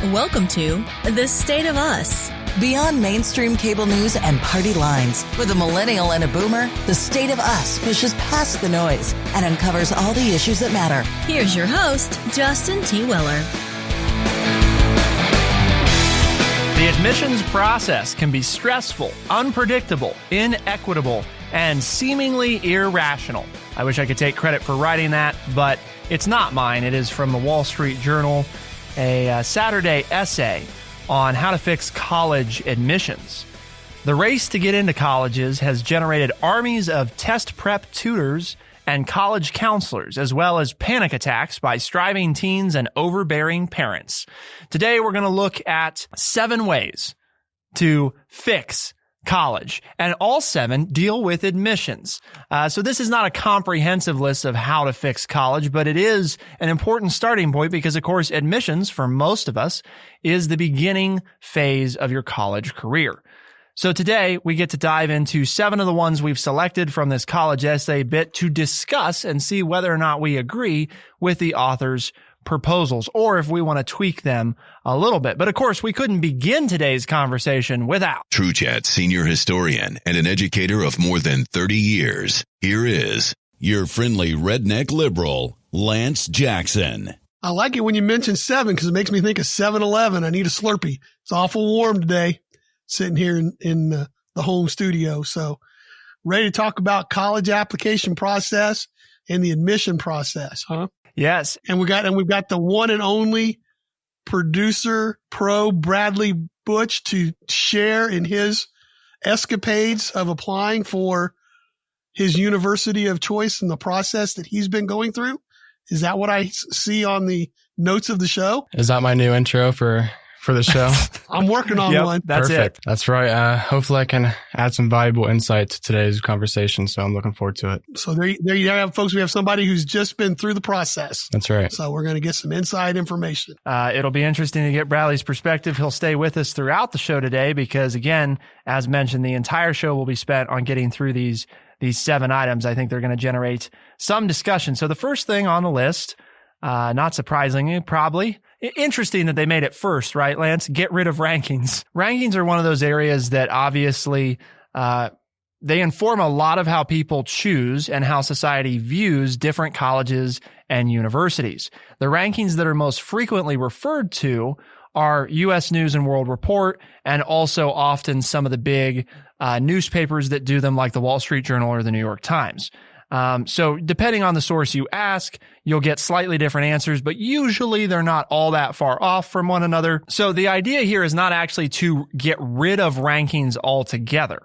Welcome to The State of Us. Beyond mainstream cable news and party lines, with a millennial and a boomer, The State of Us pushes past the noise and uncovers all the issues that matter. Here's your host, Justin T. Weller. The admissions process can be stressful, unpredictable, inequitable, and seemingly irrational. I wish I could take credit for writing that, but it's not mine. It is from the Wall Street Journal, a Saturday essay on how to fix college admissions. The race to get into colleges has generated armies of test prep tutors and college counselors, as well as panic attacks by striving teens and overbearing parents. Today, we're going to look at 7 ways to fix college, and all 7 deal with admissions. So this is not a comprehensive list of how to fix college, but it is an important starting point because, of course, admissions for most of us is the beginning phase of your college career. So today we get to dive into 7 of the ones we've selected from this college essay bit to discuss and see whether or not we agree with the author's proposals, or if we want to tweak them a little bit. But of course, we couldn't begin today's conversation without TrueChat senior historian and an educator of more than 30 years. Here is your friendly redneck liberal, Lance Jackson. I like it when you mention 7 because it makes me think of 7-Eleven. I need a Slurpee. It's awful warm today, sitting here in the home studio. So ready to talk about college application process and the admission process, huh? Yes. And we've got the one and only producer pro Bradley Butch to share in his escapades of applying for his university of choice and the process that he's been going through. Is that what I see on the notes of the show? Is that my new intro for the show? I'm working on one. That's Perfect. it. That's right. Hopefully I can add some valuable insight to today's conversation. So I'm looking forward to it. So there you have, folks. We have somebody who's just been through the process. That's right. So we're going to get some inside information. It'll be interesting to get Bradley's perspective. He'll stay with us throughout the show today because, again, as mentioned, the entire show will be spent on getting through these 7 items. I think they're going to generate some discussion. So the first thing on the list, not surprisingly, probably interesting that they made it first, right, Lance? Get rid of rankings. Rankings are one of those areas that obviously they inform a lot of how people choose and how society views different colleges and universities. The rankings that are most frequently referred to are U.S. News and World Report, and also often some of the big newspapers that do them, like the Wall Street Journal or the New York Times. So depending on the source you ask, you'll get slightly different answers, but usually they're not all that far off from one another. So the idea here is not actually to get rid of rankings altogether.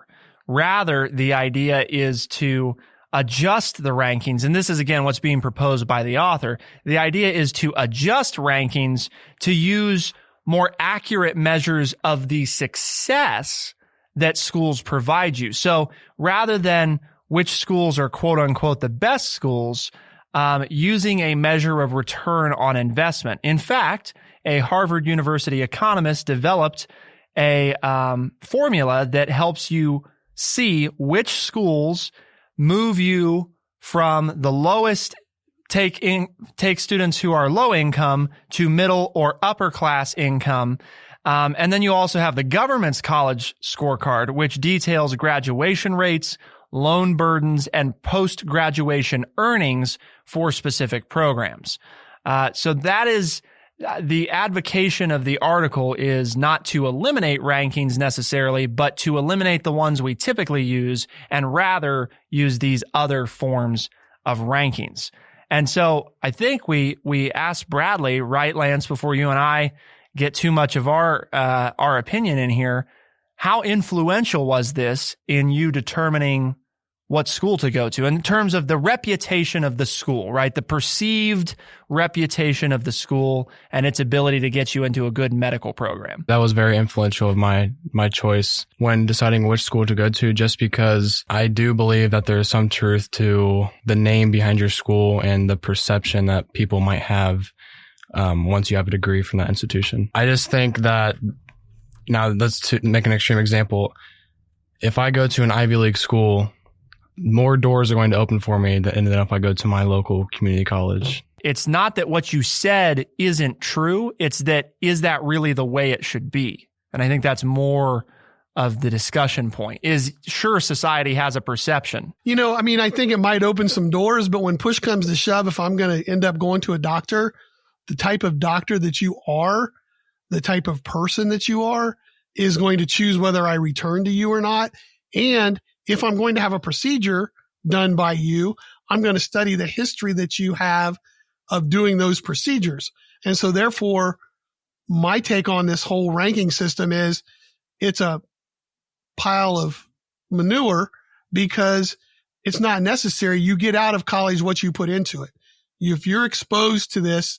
Rather, the idea is to adjust the rankings. And this is, again, what's being proposed by the author. The idea is to adjust rankings to use more accurate measures of the success that schools provide you. So rather than which schools are quote unquote the best schools, using a measure of return on investment. In fact, a Harvard University economist developed a formula that helps you see which schools move you from the lowest, take students who are low income to middle or upper class income. And then you also have the government's college scorecard, which details graduation rates, loan burdens, and post-graduation earnings for specific programs. So that is the advocation of the article, is not to eliminate rankings necessarily, but to eliminate the ones we typically use and rather use these other forms of rankings. And so I think we asked Bradley, right, Lance, before you and I get too much of our opinion in here, how influential was this in you determining what school to go to in terms of the reputation of the school, right? The perceived reputation of the school and its ability to get you into a good medical program. That was very influential of my choice when deciding which school to go to, just because I do believe that there is some truth to the name behind your school and the perception that people might have once you have a degree from that institution. I just think that, now let's make an extreme example. If I go to an Ivy League school, more doors are going to open for me than if I go to my local community college. It's not that what you said isn't true. It's that, is that really the way it should be? And I think that's more of the discussion point. Is, sure, society has a perception. I think it might open some doors, but when push comes to shove, if I'm going to end up going to a doctor, the type of doctor that you are, the type of person that you are, is going to choose whether I return to you or not. And if I'm going to have a procedure done by you, I'm going to study the history that you have of doing those procedures. And so therefore, my take on this whole ranking system is it's a pile of manure because it's not necessary. You get out of college what you put into it. If you're exposed to this,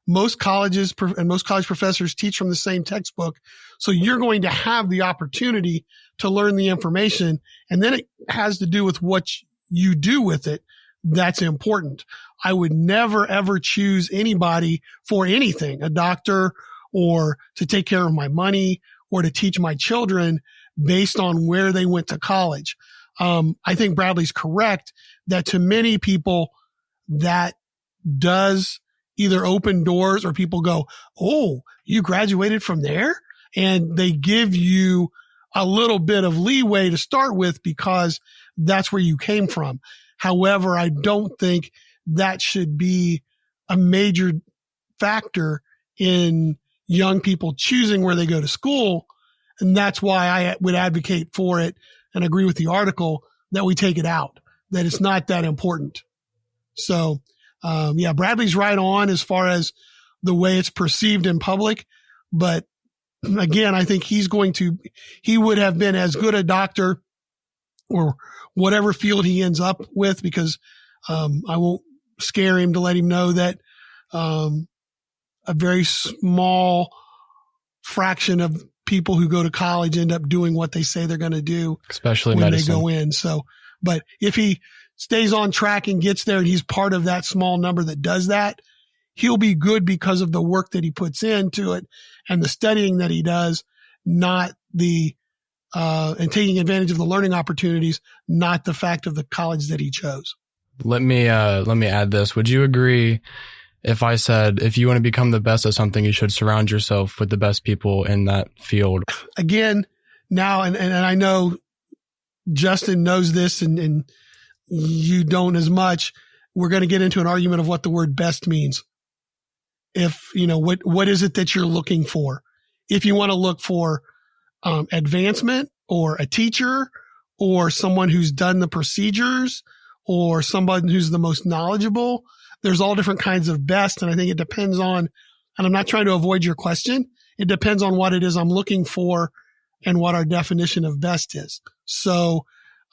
most colleges and most college professors teach from the same textbook. So you're going to have the opportunity to learn the information. And then it has to do with what you do with it. That's important. I would never, ever choose anybody for anything, a doctor or to take care of my money or to teach my children based on where they went to college. I think Bradley's correct that to many people that does either open doors or people go, oh, you graduated from there? And they give you a little bit of leeway to start with because that's where you came from. However, I don't think that should be a major factor in young people choosing where they go to school. And that's why I would advocate for it and agree with the article that we take it out, that it's not that important. So, Bradley's right on as far as the way it's perceived in public. But again, I think he would have been as good a doctor or whatever field he ends up with, because I won't scare him to let him know that a very small fraction of people who go to college end up doing what they say they're going to do, especially when medicine. they go in. So, but if he stays on track and gets there and he's part of that small number that does that, he'll be good because of the work that he puts into it and the studying that he does, not the and taking advantage of the learning opportunities, not the fact of the college that he chose. Let me add this. Would you agree if I said, if you want to become the best at something, you should surround yourself with the best people in that field? Again, now, and I know Justin knows this and you don't as much. We're going to get into an argument of what the word best means. If, what is it that you're looking for? If you want to look for advancement or a teacher or someone who's done the procedures or somebody who's the most knowledgeable, there's all different kinds of best. And I think it depends on, and I'm not trying to avoid your question, it depends on what it is I'm looking for and what our definition of best is. So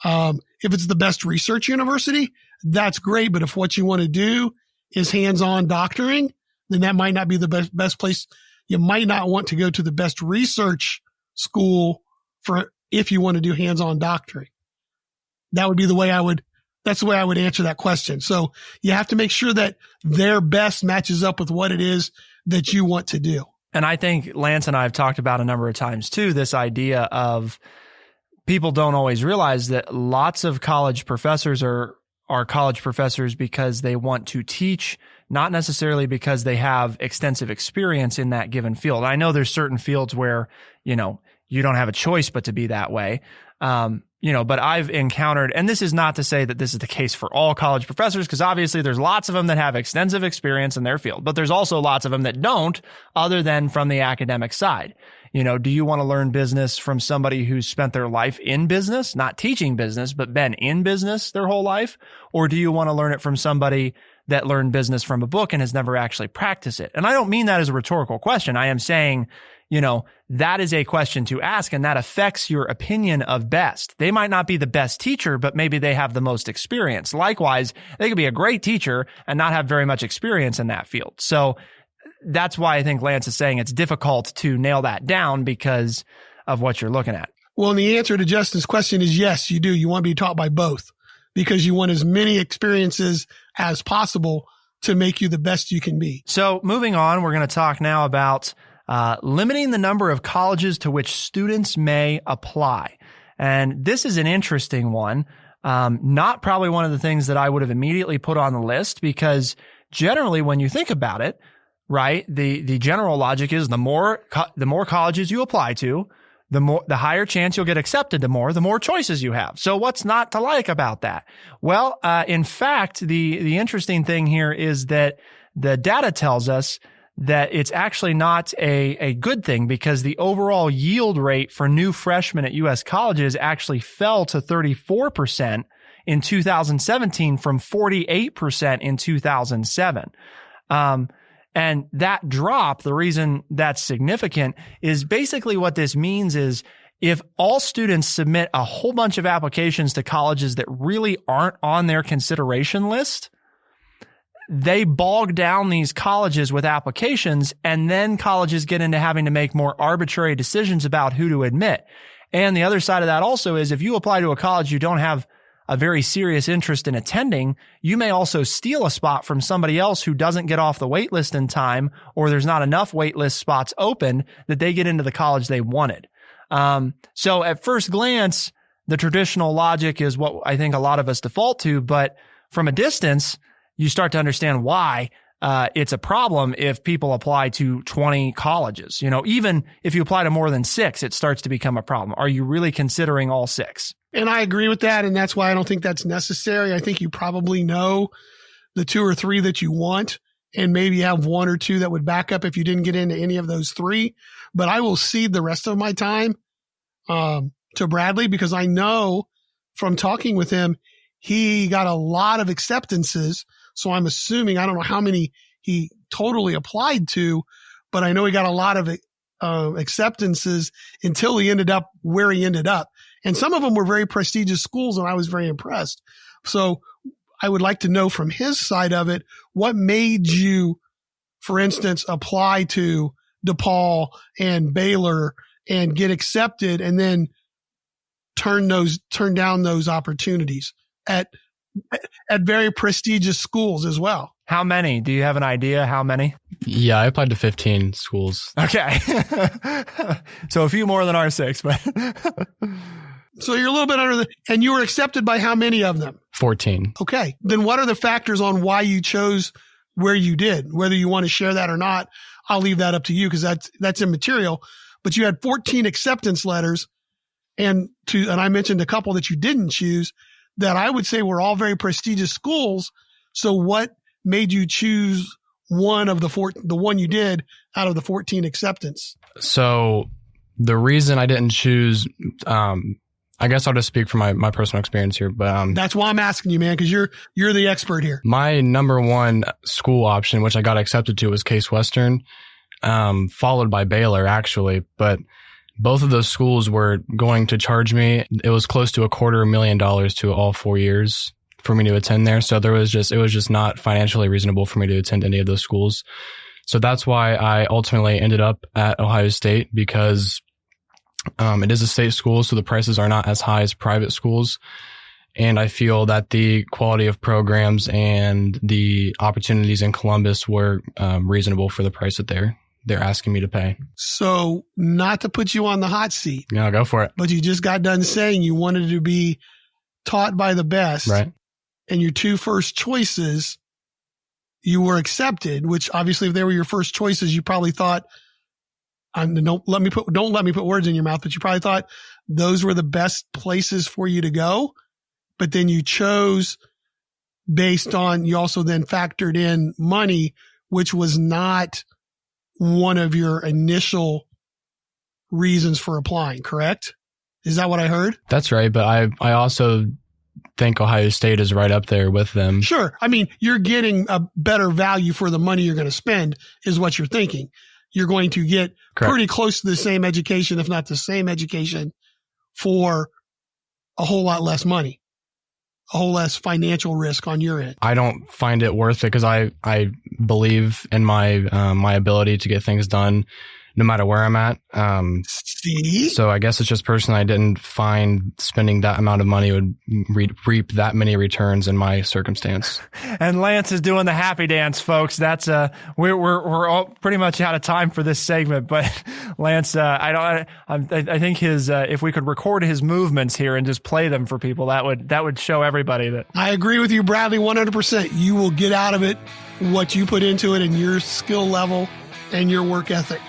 if it's the best research university, that's great. But if what you want to do is hands-on doctoring, then that might not be the best place. You might not want to go to the best research school for if you want to do hands-on doctoring. That would be that's the way I would answer that question. So you have to make sure that their best matches up with what it is that you want to do. And I think Lance and I have talked about a number of times too, this idea of people don't always realize that lots of college professors are college professors because they want to teach, not necessarily because they have extensive experience in that given field. I know there's certain fields where, you don't have a choice but to be that way. But I've encountered, and this is not to say that this is the case for all college professors, because obviously there's lots of them that have extensive experience in their field, but there's also lots of them that don't, other than from the academic side. Do you want to learn business from somebody who's spent their life in business, not teaching business, but been in business their whole life? Or do you want to learn it from somebody that learned business from a book and has never actually practiced it? And I don't mean that as a rhetorical question. I am saying, that is a question to ask, and that affects your opinion of best. They might not be the best teacher, but maybe they have the most experience. Likewise, they could be a great teacher and not have very much experience in that field. So that's why I think Lance is saying it's difficult to nail that down because of what you're looking at. Well, and the answer to Justin's question is yes, you do. You want to be taught by both because you want as many experiences as possible to make you the best you can be. So moving on, we're going to talk now about limiting the number of colleges to which students may apply. And this is an interesting one. Not probably one of the things that I would have immediately put on the list, because generally, when you think about it, right, the general logic is the more colleges you apply to, the higher chance you'll get accepted to more, the more choices you have. So what's not to like about that? Well, in fact, the interesting thing here is that the data tells us that it's actually not a good thing, because the overall yield rate for new freshmen at U.S. colleges actually fell to 34% in 2017 from 48% in 2007. And that drop, the reason that's significant is basically what this means is if all students submit a whole bunch of applications to colleges that really aren't on their consideration list, they bog down these colleges with applications, and then colleges get into having to make more arbitrary decisions about who to admit. And the other side of that also is if you apply to a college you don't have a very serious interest in attending, you may also steal a spot from somebody else who doesn't get off the wait list in time, or there's not enough wait list spots open that they get into the college they wanted. So at first glance, the traditional logic is what I think a lot of us default to, but from a distance, you start to understand why it's a problem if people apply to 20 colleges. You know, even if you apply to more than 6, it starts to become a problem. Are you really considering all 6? And I agree with that. And that's why I don't think that's necessary. I think you probably know the 2 or 3 that you want, and maybe have 1 or 2 that would back up if you didn't get into any of those 3. But I will cede the rest of my time to Bradley, because I know from talking with him, he got a lot of acceptances. So I'm assuming, I don't know how many he totally applied to, but I know he got a lot of acceptances until he ended up where he ended up. And some of them were very prestigious schools, and I was very impressed. So I would like to know from his side of it, what made you, for instance, apply to DePaul and Baylor and get accepted, and then turn down those opportunities at very prestigious schools as well. How many? Do you have an idea how many? Yeah, I applied to 15 schools. Okay. So a few more than our 6, but so you're a little bit under and you were accepted by how many of them? 14. Okay. Then what are the factors on why you chose where you did? Whether you want to share that or not, I'll leave that up to you, because that's immaterial. But you had 14 acceptance letters, and I mentioned a couple that you didn't choose that I would say were all very prestigious schools. So what made you choose one of the one you did out of the 14 acceptance? So the reason I didn't choose, I guess I'll just speak from my personal experience here, but that's why I'm asking you, man, because you're the expert here. My number one school option, which I got accepted to, was Case Western, followed by Baylor, actually. But both of those schools were going to charge me. It was close to $250,000 to all 4 years for me to attend there. So it was just not financially reasonable for me to attend any of those schools. So that's why I ultimately ended up at Ohio State, because it is a state school, so the prices are not as high as private schools. And I feel that the quality of programs and the opportunities in Columbus were reasonable for the price that they're asking me to pay. So not to put you on the hot seat. No, go for it. But you just got done saying you wanted to be taught by the best. Right. And your 2 first choices, you were accepted, which obviously if they were your first choices, you probably thought, don't let me put words in your mouth, but you probably thought those were the best places for you to go. But then you chose based on, you also then factored in money, which was not one of your initial reasons for applying, correct? Is that what I heard? That's right. But I also think Ohio State is right up there with them. Sure. I mean, you're getting a better value for the money you're going to spend is what you're thinking. You're going to get Correct. Pretty close to the same education, if not the same education, for a whole lot less money, a whole less financial risk on your end. I don't find it worth it, because I believe in my ability to get things done no matter where I'm at. See? So I guess it's just personally, I didn't find spending that amount of money would reap that many returns in my circumstance. And Lance is doing the happy dance, folks. That's we're all pretty much out of time for this segment, but Lance, I think his if we could record his movements here and just play them for people, that would show everybody that. I agree with you, Bradley, 100%. You will get out of it what you put into it and your skill level and your work ethic.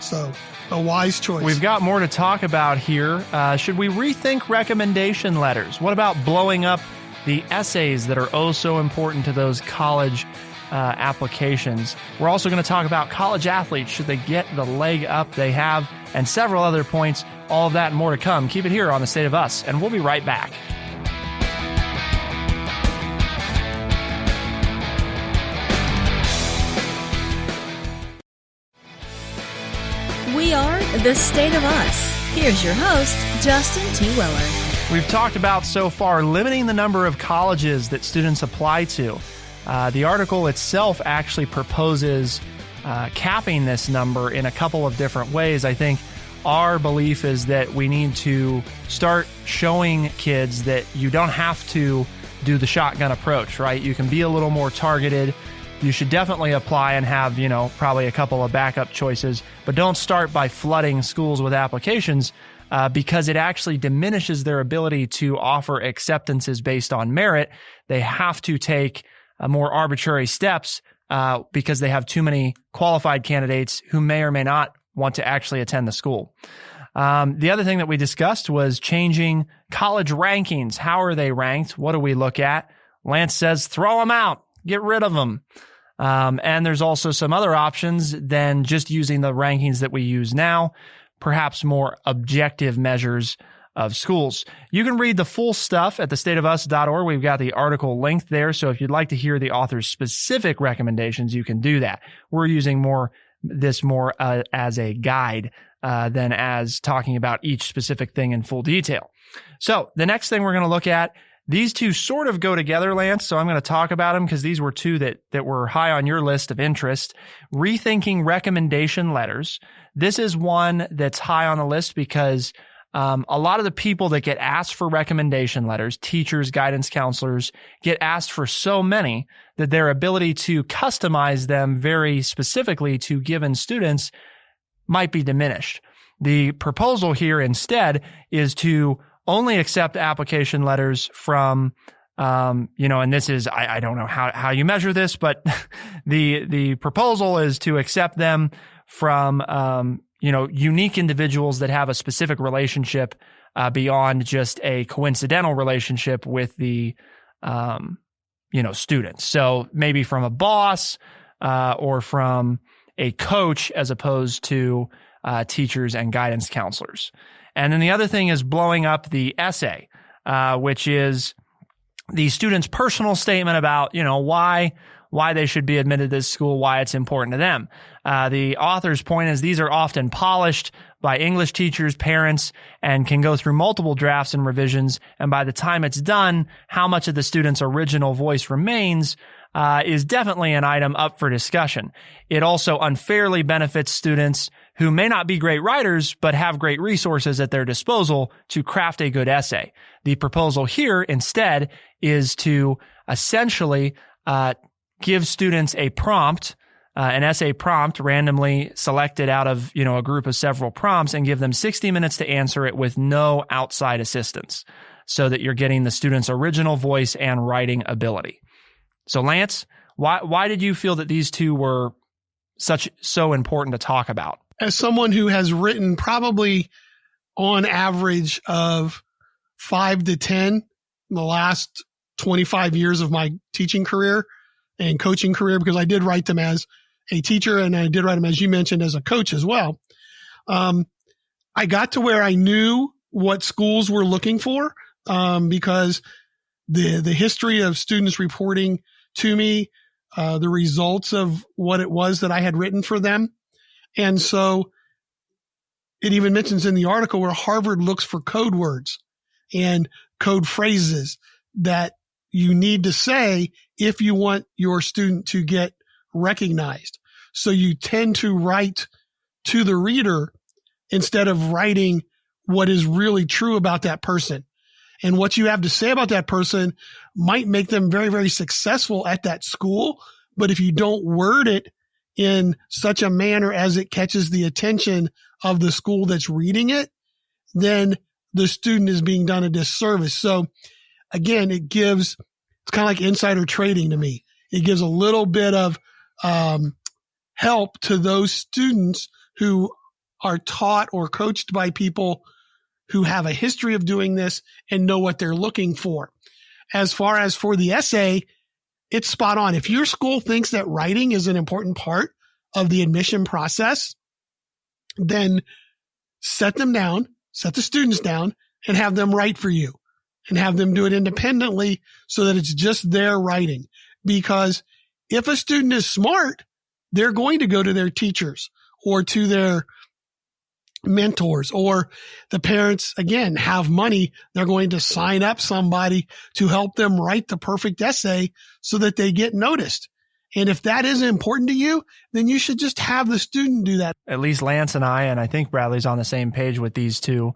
So a wise choice. We've got more to talk about here. Should we rethink recommendation letters? What about blowing up the essays that are oh so important to those college applications? We're also going to talk about college athletes. Should they get the leg up they have? And several other points. All of that and more to come. Keep it here on The State of Us, and we'll be right back. We are The State of Us. Here's your host, Justin T. Weller. We've talked about so far limiting the number of colleges that students apply to. The article itself actually proposes capping this number in a couple of different ways. I think our belief is that we need to start showing kids that you don't have to do the shotgun approach, right? You can be a little more targeted. You should definitely apply and have, probably a couple of backup choices, but don't start by flooding schools with applications because it actually diminishes their ability to offer acceptances based on merit. They have to take more arbitrary steps because they have too many qualified candidates who may or may not want to actually attend the school. The other thing that we discussed was changing college rankings. How are they ranked? What do we look at? Lance says, throw them out, get rid of them. And there's also some other options than just using the rankings that we use now, perhaps more objective measures of schools. You can read the full stuff at thestateofus.org. We've got the article linked there. So if you'd like to hear the author's specific recommendations, you can do that. We're using this more as a guide than as talking about each specific thing in full detail. So the next thing we're going to look at, these two sort of go together, Lance, so I'm going to talk about them because these were two that were high on your list of interest. Rethinking recommendation letters. This is one that's high on the list because a lot of the people that get asked for recommendation letters, teachers, guidance counselors, get asked for so many that their ability to customize them very specifically to given students might be diminished. The proposal here instead is to only accept application letters from, and this is, I don't know how you measure this, but the proposal is to accept them from, unique individuals that have a specific relationship beyond just a coincidental relationship with the, students. So maybe from a boss or from a coach as opposed to teachers and guidance counselors. And then the other thing is blowing up the essay, which is the student's personal statement about, why they should be admitted to this school, why it's important to them. The author's point is these are often polished by English teachers, parents, and can go through multiple drafts and revisions. And by the time it's done, how much of the student's original voice remains is definitely an item up for discussion. It also unfairly benefits students who may not be great writers, but have great resources at their disposal to craft a good essay. The proposal here instead is to essentially give students a prompt, an essay prompt randomly selected out of, a group of several prompts and give them 60 minutes to answer it with no outside assistance so that you're getting the student's original voice and writing ability. So Lance, why did you feel that these two were so important to talk about? As someone who has written probably on average of 5 to 10 in the last 25 years of my teaching career and coaching career, because I did write them as a teacher and I did write them, as you mentioned, as a coach as well. I got to where I knew what schools were looking for because the history of students reporting to me, the results of what it was that I had written for them. And so it even mentions in the article where Harvard looks for code words and code phrases that you need to say if you want your student to get recognized. So you tend to write to the reader instead of writing what is really true about that person. And what you have to say about that person might make them very, very successful at that school. But if you don't word it in such a manner as it catches the attention of the school that's reading it, then the student is being done a disservice. So again, it's kind of like insider trading to me. It gives a little bit of help to those students who are taught or coached by people who have a history of doing this and know what they're looking for. As far as for the essay, it's spot on. If your school thinks that writing is an important part of the admission process, then set the students down and have them write for you and have them do it independently so that it's just their writing. Because if a student is smart, they're going to go to their teachers or to their mentors, or the parents, again, have money. They're going to sign up somebody to help them write the perfect essay so that they get noticed. And if that isn't important to you, then you should just have the student do that. At least Lance and I think Bradley's on the same page with these two.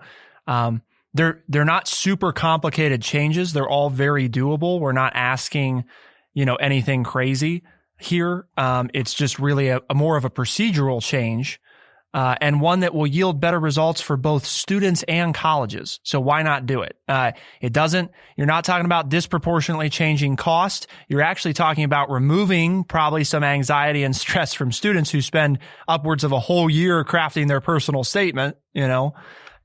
They're not super complicated changes. They're all very doable. We're not asking, anything crazy here. It's just really a more of a procedural change, and one that will yield better results for both students and colleges. So why not do it? You're not talking about disproportionately changing cost. You're actually talking about removing probably some anxiety and stress from students who spend upwards of a whole year crafting their personal statement.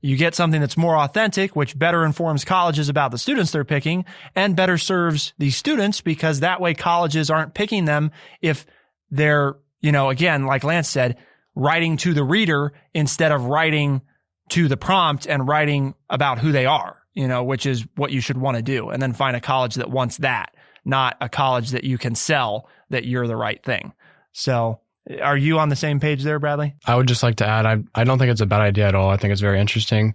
You get something that's more authentic, which better informs colleges about the students they're picking and better serves the students, because that way colleges aren't picking them if they're, again, like Lance said, writing to the reader instead of writing to the prompt and writing about who they are, which is what you should want to do. And then find a college that wants that, not a college that you can sell that you're the right thing. So are you on the same page there, Bradley? I would just like to add, I don't think it's a bad idea at all. I think it's very interesting,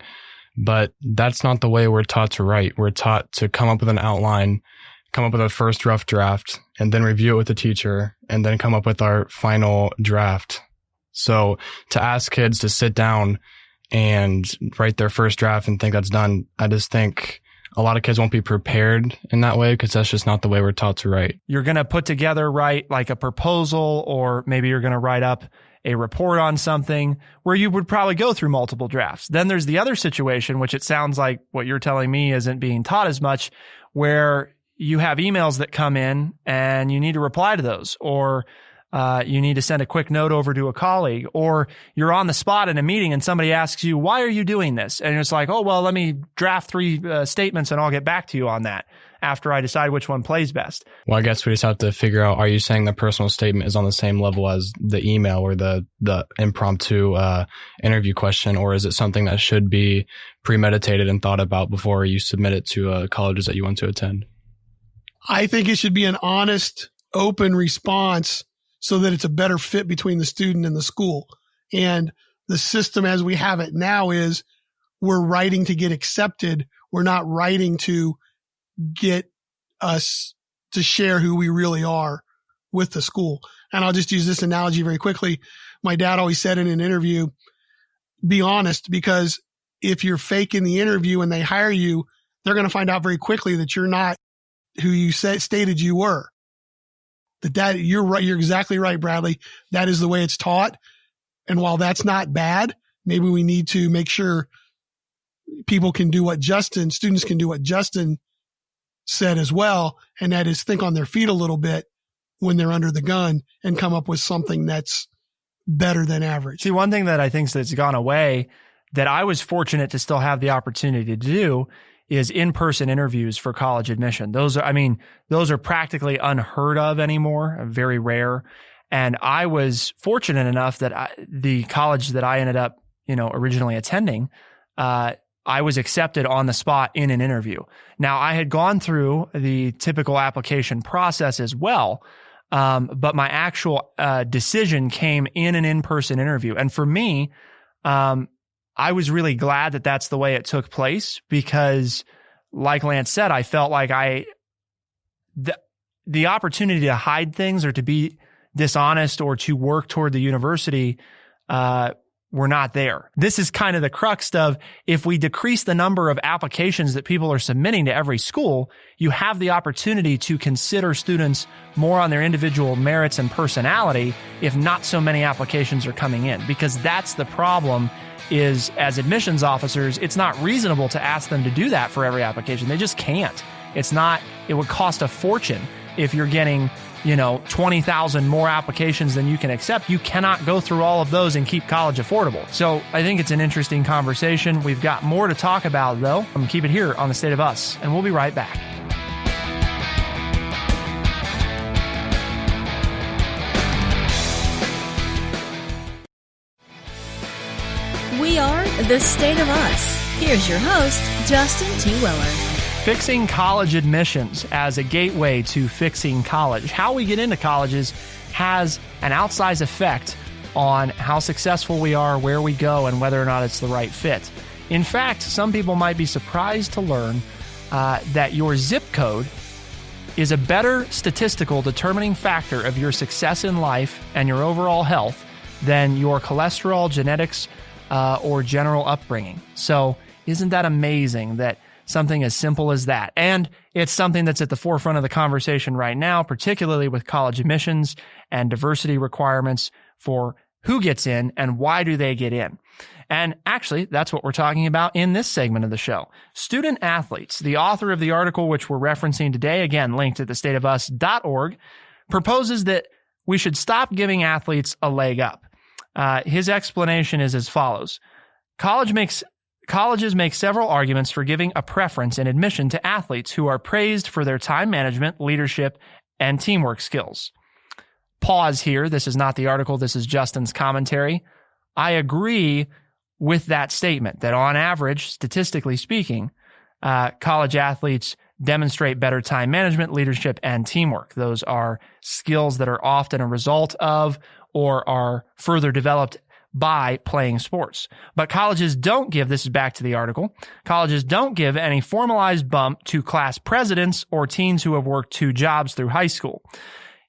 but that's not the way we're taught to write. We're taught to come up with an outline, come up with a first rough draft, and then review it with the teacher, and then come up with our final draft. So to ask kids to sit down and write their first draft and think that's done, I just think a lot of kids won't be prepared in that way, because that's just not the way we're taught to write. You're going to put together, like a proposal, or maybe you're going to write up a report on something where you would probably go through multiple drafts. Then there's the other situation, which it sounds like what you're telling me isn't being taught as much, where you have emails that come in and you need to reply to those, or you need to send a quick note over to a colleague, or you're on the spot in a meeting and somebody asks you, why are you doing this? And it's like, oh, well, let me draft 3 statements and I'll get back to you on that after I decide which one plays best. Well, I guess we just have to figure out, are you saying the personal statement is on the same level as the email or the impromptu interview question, or is it something that should be premeditated and thought about before you submit it to colleges that you want to attend? I think it should be an honest, open response, so that it's a better fit between the student and the school. And the system as we have it now is we're writing to get accepted. We're not writing to get us to share who we really are with the school. And I'll just use this analogy very quickly. My dad always said in an interview, be honest, because if you're fake in the interview and they hire you, they're going to find out very quickly that you're not who you stated you were. That you're right. You're exactly right, Bradley. That is the way it's taught. And while that's not bad, maybe we need to make sure students can do what Justin said as well. And that is think on their feet a little bit when they're under the gun and come up with something that's better than average. See, one thing that I think that's gone away that I was fortunate to still have the opportunity to do is in-person interviews for college admission. Those are practically unheard of anymore, very rare. And I was fortunate enough that the college that I ended up, originally attending, I was accepted on the spot in an interview. Now, I had gone through the typical application process as well, but my actual decision came in an in-person interview. And for me, I was really glad that that's the way it took place, because like Lance said, I felt like the opportunity to hide things or to be dishonest or to work toward the university were not there. This is kind of the crux of, if we decrease the number of applications that people are submitting to every school, you have the opportunity to consider students more on their individual merits and personality if not so many applications are coming in. Because that's the problem, is as admissions officers, it's not reasonable to ask them to do that for every application. They just can't. It would cost a fortune if you're getting 20,000 more applications than you can accept, you cannot go through all of those and keep college affordable. So I think it's an interesting conversation. We've got more to talk about, though. Keep it here on The State of Us, and we'll be right back. We are The State of Us. Here's your host, Justin T. Weller. Fixing college admissions as a gateway to fixing college. How we get into colleges has an outsized effect on how successful we are, where we go, and whether or not it's the right fit. In fact, some people might be surprised to learn that your zip code is a better statistical determining factor of your success in life and your overall health than your cholesterol, genetics, or general upbringing. So isn't that amazing that something as simple as that? And it's something that's at the forefront of the conversation right now, particularly with college admissions and diversity requirements for who gets in and why do they get in. And actually, that's what we're talking about in this segment of the show. Student athletes, the author of the article which we're referencing today, again, linked at thestateofus.org, proposes that we should stop giving athletes a leg up. His explanation is as follows. Colleges make several arguments for giving a preference in admission to athletes who are praised for their time management, leadership, and teamwork skills. Pause here. This is not the article. This is Justin's commentary. I agree with that statement that on average, statistically speaking, college athletes demonstrate better time management, leadership, and teamwork. Those are skills that are often a result of or are further developed by playing sports. But colleges don't give, this is back to the article, colleges don't give any formalized bump to class presidents or teens who have worked 2 jobs through high school,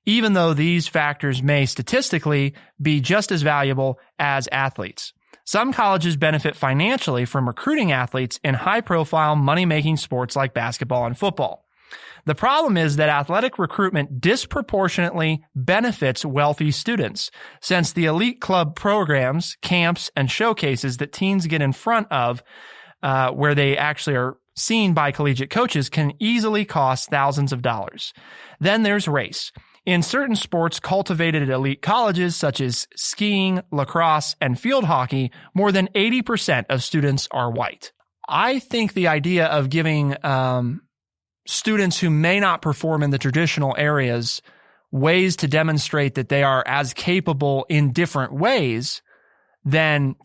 even though these factors may statistically be just as valuable as athletes. Some colleges benefit financially from recruiting athletes in high-profile, money-making sports like basketball and football. The problem is that athletic recruitment disproportionately benefits wealthy students, since the elite club programs, camps, and showcases that teens get in front of, where they actually are seen by collegiate coaches, can easily cost thousands of dollars. Then there's race. In certain sports cultivated at elite colleges, such as skiing, lacrosse, and field hockey, more than 80% of students are white. I think the idea of giving students who may not perform in the traditional areas ways to demonstrate that they are as capable in different ways than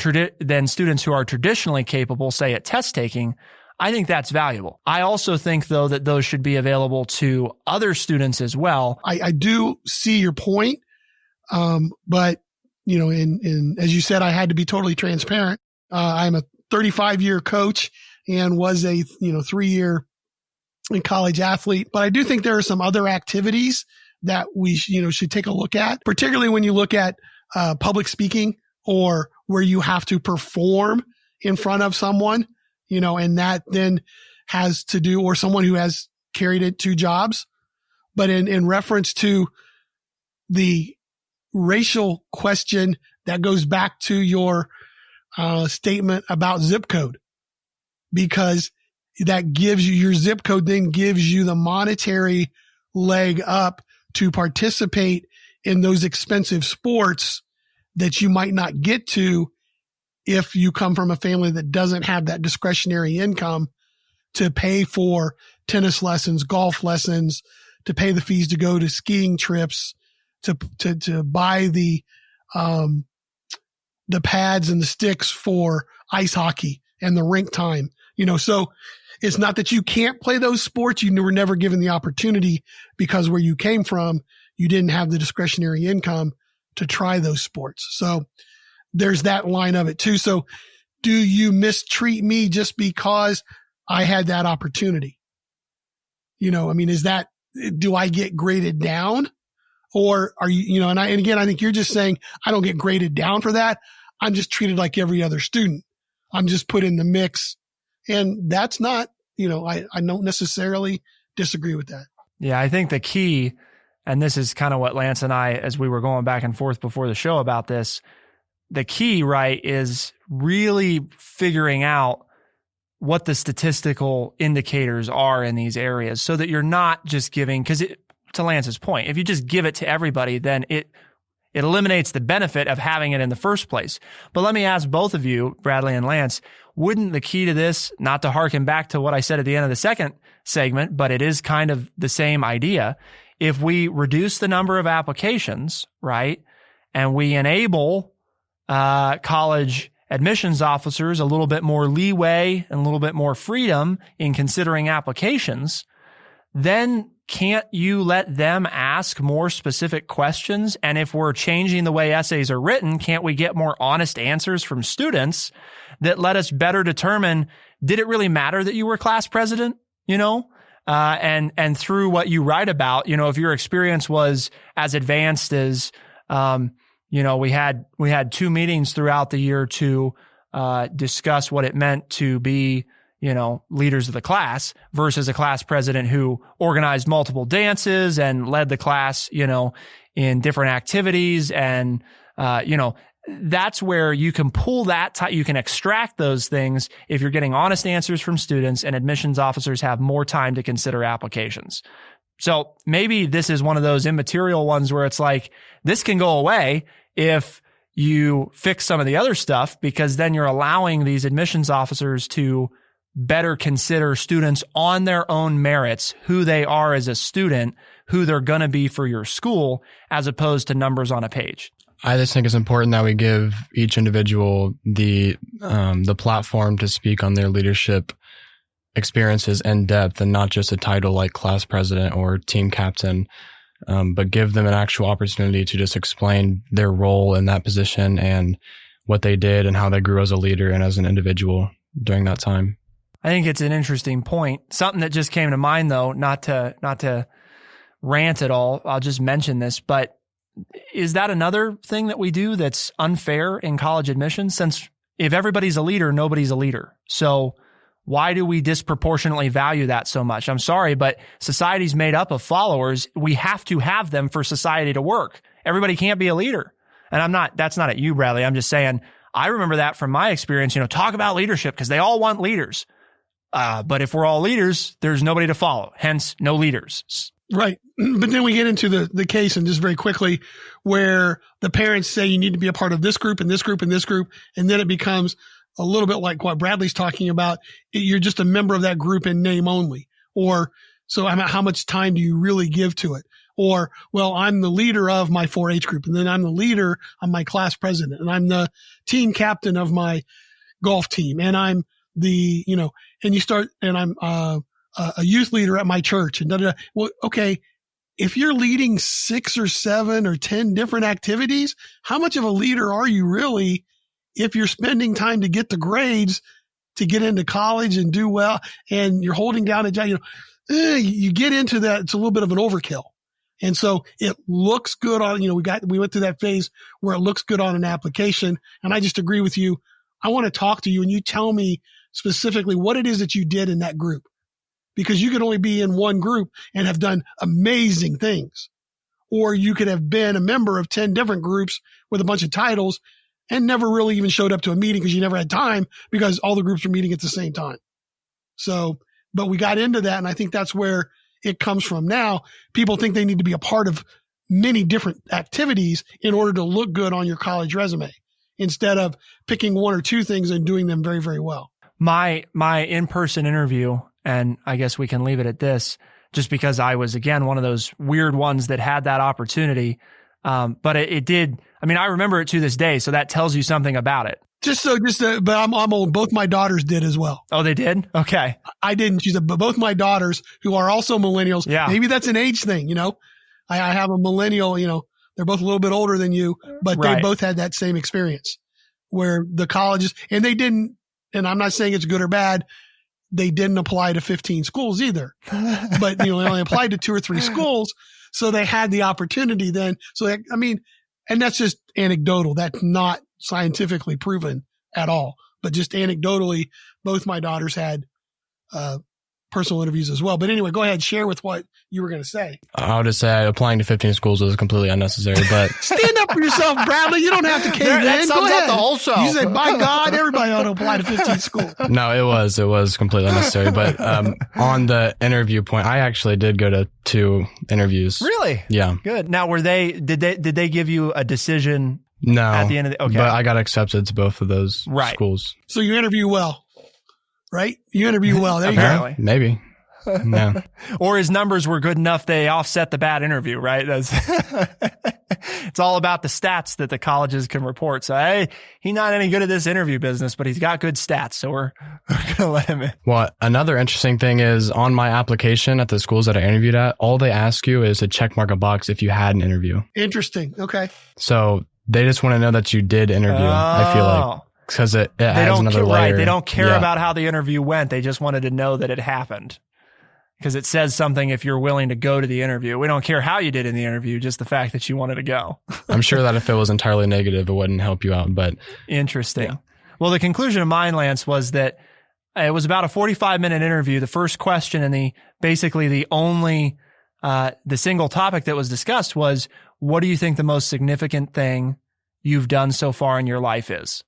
students who are traditionally capable, say at test taking, I think that's valuable. I also think, though, that those should be available to other students as well. I do see your point. But, as you said, I had to be totally transparent. I'm a 35-year coach and was a, 3-year college athlete. But I do think there are some other activities that we, should take a look at, particularly when you look at public speaking or where you have to perform in front of someone, and that then has to do, or someone who has carried it 2 jobs. But in reference to the racial question, that goes back to your statement about zip code, because that gives you, your zip code then gives you the monetary leg up to participate in those expensive sports that you might not get to if you come from a family that doesn't have that discretionary income to pay for tennis lessons, golf lessons, to pay the fees to go to skiing trips, to buy the pads and the sticks for ice hockey and the rink time, so it's not that you can't play those sports. You were never given the opportunity because where you came from, you didn't have the discretionary income to try those sports. So there's that line of it too. So do you mistreat me just because I had that opportunity? Is that, do I get graded down, or are you, and again, I think you're just saying I don't get graded down for that. I'm just treated like every other student. I'm just put in the mix. And that's not, I don't necessarily disagree with that. Yeah, I think the key, and this is kind of what Lance and I, as we were going back and forth before the show about this, the key, right, is really figuring out what the statistical indicators are in these areas so that you're not just giving, because to Lance's point, if you just give it to everybody, then it eliminates the benefit of having it in the first place. But let me ask both of you, Bradley and Lance, wouldn't the key to this, not to harken back to what I said at the end of the second segment, but it is kind of the same idea. If we reduce the number of applications, right, and we enable college admissions officers a little bit more leeway and a little bit more freedom in considering applications, then can't you let them ask more specific questions? And if we're changing the way essays are written, can't we get more honest answers from students that let us better determine, did it really matter that you were class president? And through what you write about, if your experience was as advanced as, we had 2 meetings throughout the year to discuss what it meant to be, leaders of the class versus a class president who organized multiple dances and led the class, in different activities. And, that's where you can pull that, you can extract those things if you're getting honest answers from students, and admissions officers have more time to consider applications. So maybe this is one of those immaterial ones where it's like, this can go away if you fix some of the other stuff, because then you're allowing these admissions officers to better consider students on their own merits, who they are as a student, who they're going to be for your school, as opposed to numbers on a page. I just think it's important that we give each individual the platform to speak on their leadership experiences in depth, and not just a title like class president or team captain, but give them an actual opportunity to just explain their role in that position and what they did and how they grew as a leader and as an individual during that time. I think it's an interesting point. Something that just came to mind, though, not to rant at all, I'll just mention this, but is that another thing that we do that's unfair in college admissions? Since if everybody's a leader, nobody's a leader. So why do we disproportionately value that so much? I'm sorry, but society's made up of followers. We have to have them for society to work. Everybody can't be a leader. And that's not at you, Bradley. I'm just saying, I remember that from my experience, talk about leadership because they all want leaders. But if we're all leaders, there's nobody to follow. Hence, no leaders. Right. But then we get into the case, and just very quickly, where the parents say you need to be a part of this group and this group and this group. And then it becomes a little bit like what Bradley's talking about. You're just a member of that group in name only. Or so how much time do you really give to it? Or, well, I'm the leader of my 4-H group, and then I'm the leader of my class president, and I'm the team captain of my golf team, and I'm the, and you start, and I'm a youth leader at my church, and da-da-da. Well, okay, if you're leading 6 or 7 or 10 different activities, how much of a leader are you really if you're spending time to get the grades to get into college and do well, and you're holding down a job? You get into that, it's a little bit of an overkill. And so it looks good on, we went through that phase where it looks good on an application. And I just agree with you. I want to talk to you, and you tell me specifically what it is that you did in that group, because you could only be in one group and have done amazing things. Or you could have been a member of 10 different groups with a bunch of titles and never really even showed up to a meeting because you never had time, because all the groups were meeting at the same time. So, but we got into that, and I think that's where it comes from now. People think they need to be a part of many different activities in order to look good on your college resume, instead of picking 1 or 2 things and doing them very, very well. My in-person interview, and I guess we can leave it at this, just because I was, again, one of those weird ones that had that opportunity. But it did. I mean, I remember it to this day. So that tells you something about it. But I'm old. Both my daughters did as well. Oh, they did? Okay. I didn't. But both my daughters, who are also millennials. Yeah. Maybe that's an age thing. I have a millennial, they're both a little bit older than you, but right. They both had that same experience where the colleges, and they didn't, and I'm not saying it's good or bad, they didn't apply to 15 schools either, but they only applied to 2 or 3 schools. So they had the opportunity then. So and that's just anecdotal. That's not scientifically proven at all, but just anecdotally, both my daughters had, personal interviews as well. But anyway, go ahead, share with what you were going to say. I would just say applying to 15 schools was completely unnecessary, but Stand up for yourself, Bradley. You don't have to cave in. That Go sums ahead. up the whole show. You say, by God, everybody ought to apply to 15 schools. no, it was completely unnecessary. But on the interview point, I actually did go to 2 interviews. Really? Yeah. Good. Now, did they give you a decision? No. At the end of okay. But I got accepted to both of those schools. So you interview well, right? You interview well. There you go. Maybe. No. Or his numbers were good enough they offset the bad interview, right? It's all about the stats that the colleges can report. So, hey, he's not any good at this interview business, but he's got good stats. So we're going to let him in. Well, another interesting thing is on my application at the schools that I interviewed at, all they ask you is to check mark a box if you had an interview. Interesting. Okay. So they just want to know that you did interview, I feel like. Because it adds another layer. Right. They don't care about how the interview went. They just wanted to know that it happened. Because it says something if you're willing to go to the interview. We don't care how you did in the interview, just the fact that you wanted to go. I'm sure that if it was entirely negative, it wouldn't help you out. But interesting. Yeah. Well, the conclusion of mine, Lance, was that it was about a 45-minute interview. The first question and basically the single topic that was discussed was, what do you think the most significant thing you've done so far in your life is?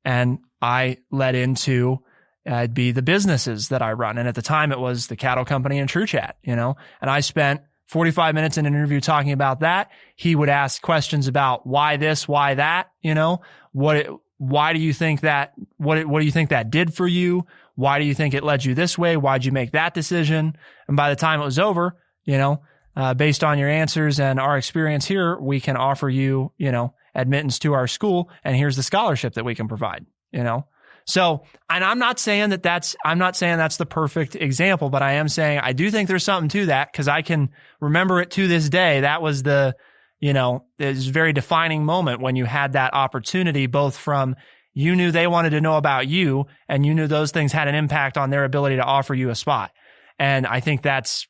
And I led into it'd be the businesses that I run. And at the time it was the cattle company and True Chat, and I spent 45 minutes in an interview talking about that. He would ask questions about why this, why that, why do you think that, what do you think that did for you? Why do you think it led you this way? Why'd you make that decision? And by the time it was over, based on your answers and our experience here, we can offer you, admittance to our school. And here's the scholarship that we can provide, So, and I'm not saying that's the perfect example, but I am saying I do think there's something to that because I can remember it to this day. That was it was a very defining moment when you had that opportunity, both from you knew they wanted to know about you and you knew those things had an impact on their ability to offer you a spot. And I think it's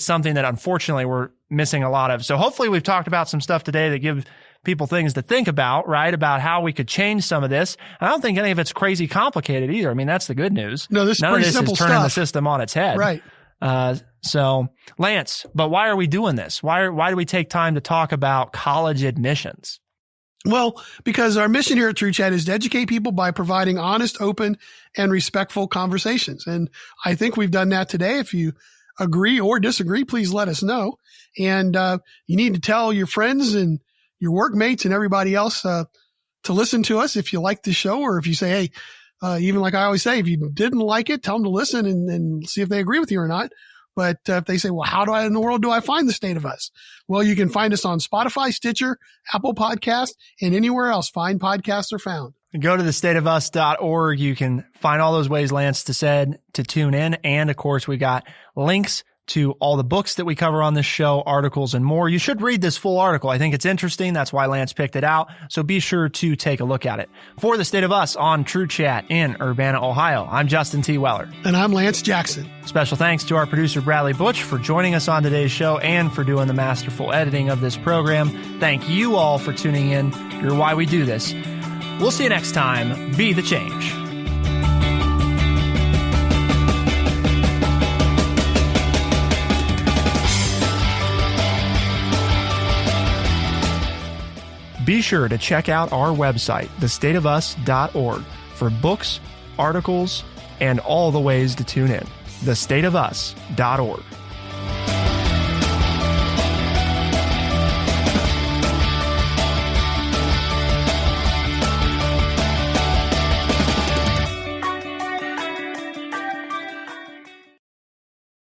something that unfortunately we're missing a lot of. So hopefully we've talked about some stuff today that gives people things to think about, right? About how we could change some of this. I don't think any of it's crazy complicated either. I mean, that's the good news. No, this is pretty simple is turning stuff. The system on its head. Right. So Lance, but why are we doing this? Why do we take time to talk about college admissions? Well, because our mission here at True Chat is to educate people by providing honest, open, and respectful conversations. And I think we've done that today. If you agree or disagree, please let us know. And you need to tell your friends and your workmates and everybody else to listen to us if you like the show, or if you say, hey, even like I always say, if you didn't like it, tell them to listen and see if they agree with you or not. But if they say, well, how in the world do I find the State of Us? Well, you can find us on Spotify, Stitcher, Apple Podcast, and anywhere else fine podcasts are found. Go to thestateofus.org. You can find all those ways Lance said to tune in. And of course, we got links to all the books that we cover on this show, articles, and more. You should read this full article. I think it's interesting. That's why Lance picked it out. So be sure to take a look at it. For the State of Us on True Chat in Urbana, Ohio, I'm Justin T. Weller. And I'm Lance Jackson. Special thanks to our producer, Bradley Butch, for joining us on today's show and for doing the masterful editing of this program. Thank you all for tuning in. You're why we do this. We'll see you next time. Be the change. Be sure to check out our website, thestateofus.org, for books, articles, and all the ways to tune in. thestateofus.org.